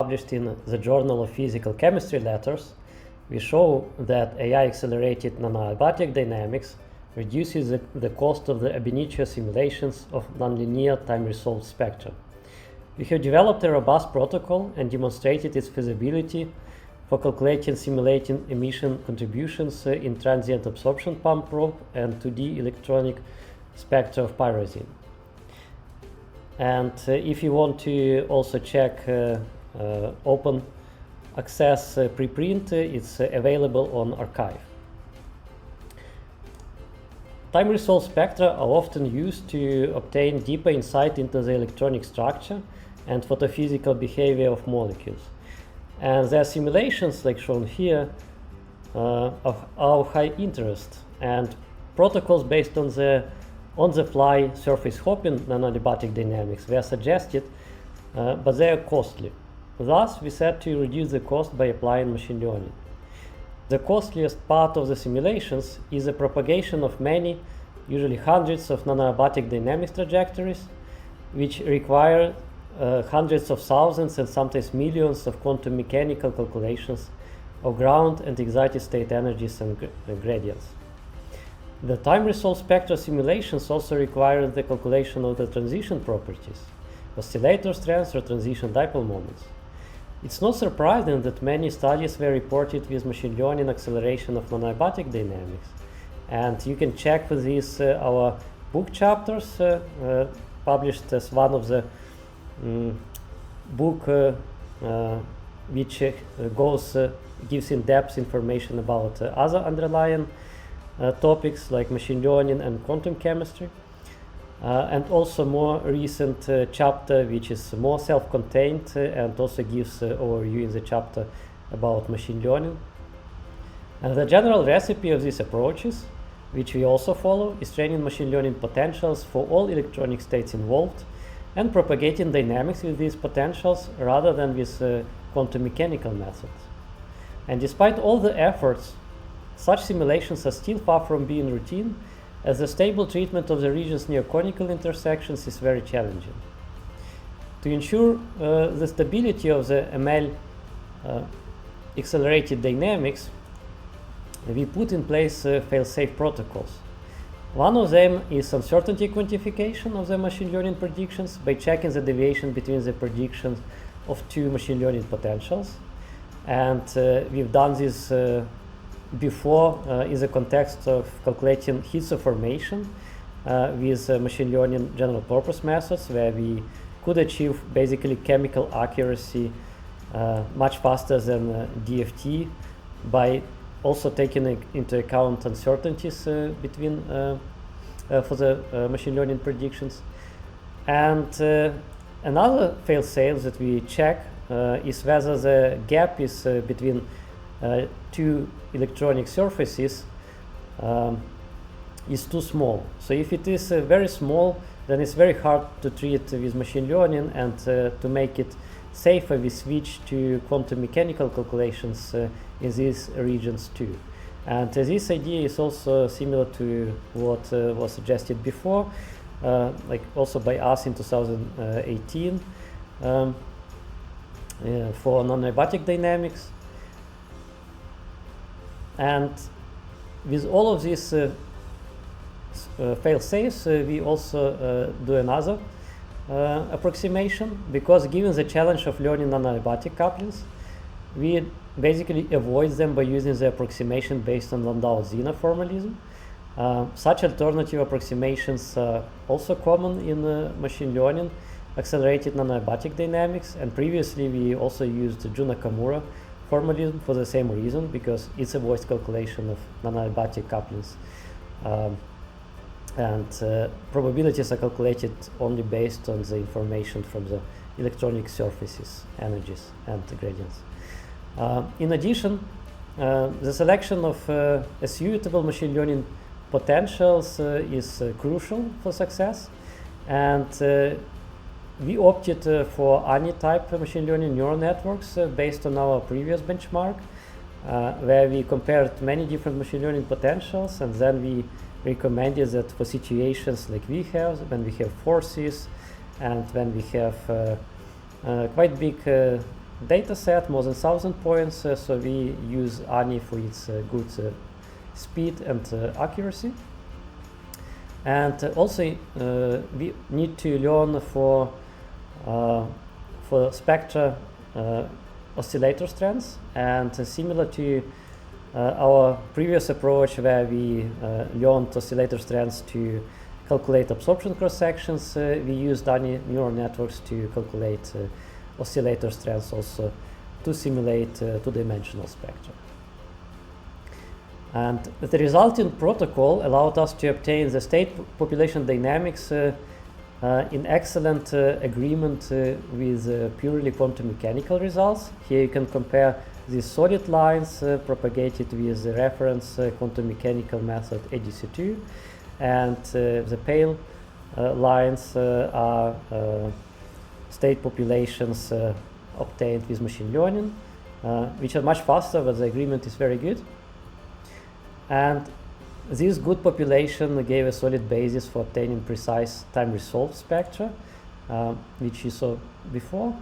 Published in the Journal of Physical Chemistry Letters, we show that AI-accelerated nanoabatic dynamics reduces the cost of the ab initio simulations of nonlinear time-resolved spectra. We have developed a robust protocol and demonstrated its feasibility for calculating simulating emission contributions in transient absorption pump probe and 2D electronic spectra of pyrazine. And if you want to also check open access preprint, it's available on arXiv. Time-resolved spectra are often used to obtain deeper insight into the electronic structure and photophysical behavior of molecules. And their simulations, like shown here, are of high interest, and protocols based on the on-the-fly surface hopping nanoadiabatic dynamics were suggested, but they are costly. Thus, we set to reduce the cost by applying machine learning. The costliest part of the simulations is the propagation of many, usually hundreds of nanoabatic dynamics trajectories, which require hundreds of thousands and sometimes millions of quantum mechanical calculations of ground and excited state energies and gradients. The time-resolved spectral simulations also require the calculation of the transition properties, oscillator strengths or transition dipole moments. It's not surprising that many studies were reported with machine learning acceleration of nanoabatic dynamics. And you can check with these our book chapters, published as one of the book which gives in-depth information about other underlying topics like machine learning and quantum chemistry. And also more recent chapter which is more self-contained and also gives overview in the chapter about machine learning. And the general recipe of these approaches, which we also follow, is training machine learning potentials for all electronic states involved and propagating dynamics with these potentials rather than with quantum mechanical methods. And despite all the efforts, such simulations are still far from being routine, as the stable treatment of the region's near-conical intersections is very challenging. To ensure the stability of the ML accelerated dynamics, we put in place fail-safe protocols. One of them is uncertainty quantification of the machine learning predictions by checking the deviation between the predictions of two machine learning potentials. And we've done this before in the context of calculating hits of formation with machine learning general purpose methods, where we could achieve basically chemical accuracy much faster than DFT by also taking into account uncertainties between for the machine learning predictions. And another fail-safe that we check is whether the gap is between two electronic surfaces is too small. So if it is very small, then it's very hard to treat with machine learning, and to make it safer, we switch to quantum mechanical calculations in these regions too. And this idea is also similar to what was suggested before, like also by us in 2018 for nanoabatic dynamics. And with all of these fail-safes, we also do another approximation, because given the challenge of learning nanoabatic couplings, we basically avoid them by using the approximation based on Landau-Zina formalism. Such alternative approximations are also common in machine learning accelerated nanoabatic dynamics, and previously we also used Jun Nakamura formalism for the same reason, because it's a voice calculation of nanoabatic couplings. And probabilities are calculated only based on the information from the electronic surfaces, energies, and gradients. In addition, the selection of a suitable machine learning potentials is crucial for success, and we opted for ANI-type machine learning neural networks based on our previous benchmark, where we compared many different machine learning potentials, and then we recommended that for situations like we have, when we have forces and when we have quite big data set, more than 1,000 points, so we use ANI for its good speed and accuracy. And also we need to learn for Spectra oscillator strands, and similar to our previous approach where we learned oscillator strands to calculate absorption cross-sections, we used ANI neural networks to calculate oscillator strands also to simulate two-dimensional spectra. And the resulting protocol allowed us to obtain the state population dynamics in excellent agreement with purely quantum mechanical results. Here you can compare the solid lines propagated with the reference quantum mechanical method ADC2, and the pale lines are state populations obtained with machine learning, which are much faster, but the agreement is very good. And this good population gave a solid basis for obtaining precise time-resolved spectra, which you saw before.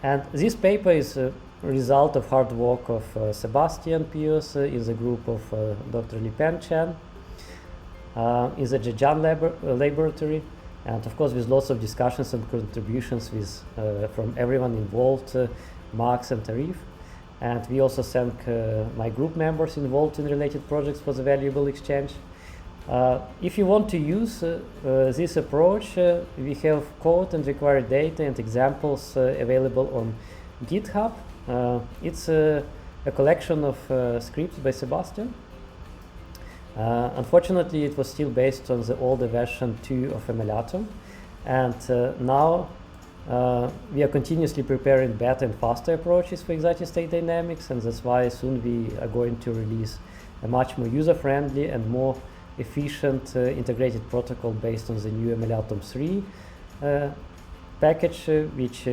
And this paper is a result of hard work of Sebastian, Pios, in the group of Dr. Lipeng, Chen, in the Gelin laboratory, and of course with lots of discussions and contributions with, from everyone involved, Max and Arif. And we also thank my group members involved in related projects for the valuable exchange. If you want to use this approach, we have code and required data and examples available on GitHub. It's a collection of scripts by Sebastian. Unfortunately, it was still based on the older version 2 of MLatom, and now we are continuously preparing better and faster approaches for excited state dynamics, and that's why soon we are going to release a much more user-friendly and more efficient integrated protocol based on the new MLatom 3 package, which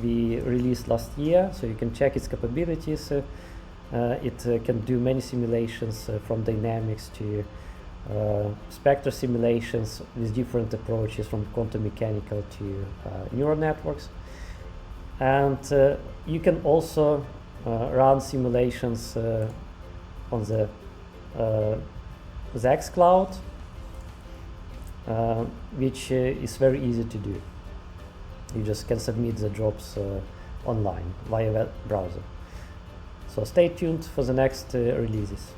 we released last year, so you can check its capabilities. It can do many simulations from dynamics to spectral simulations with different approaches from quantum mechanical to neural networks. And you can also run simulations on the xCloud, which is very easy to do. You just can submit the jobs online via web browser. So stay tuned for the next releases.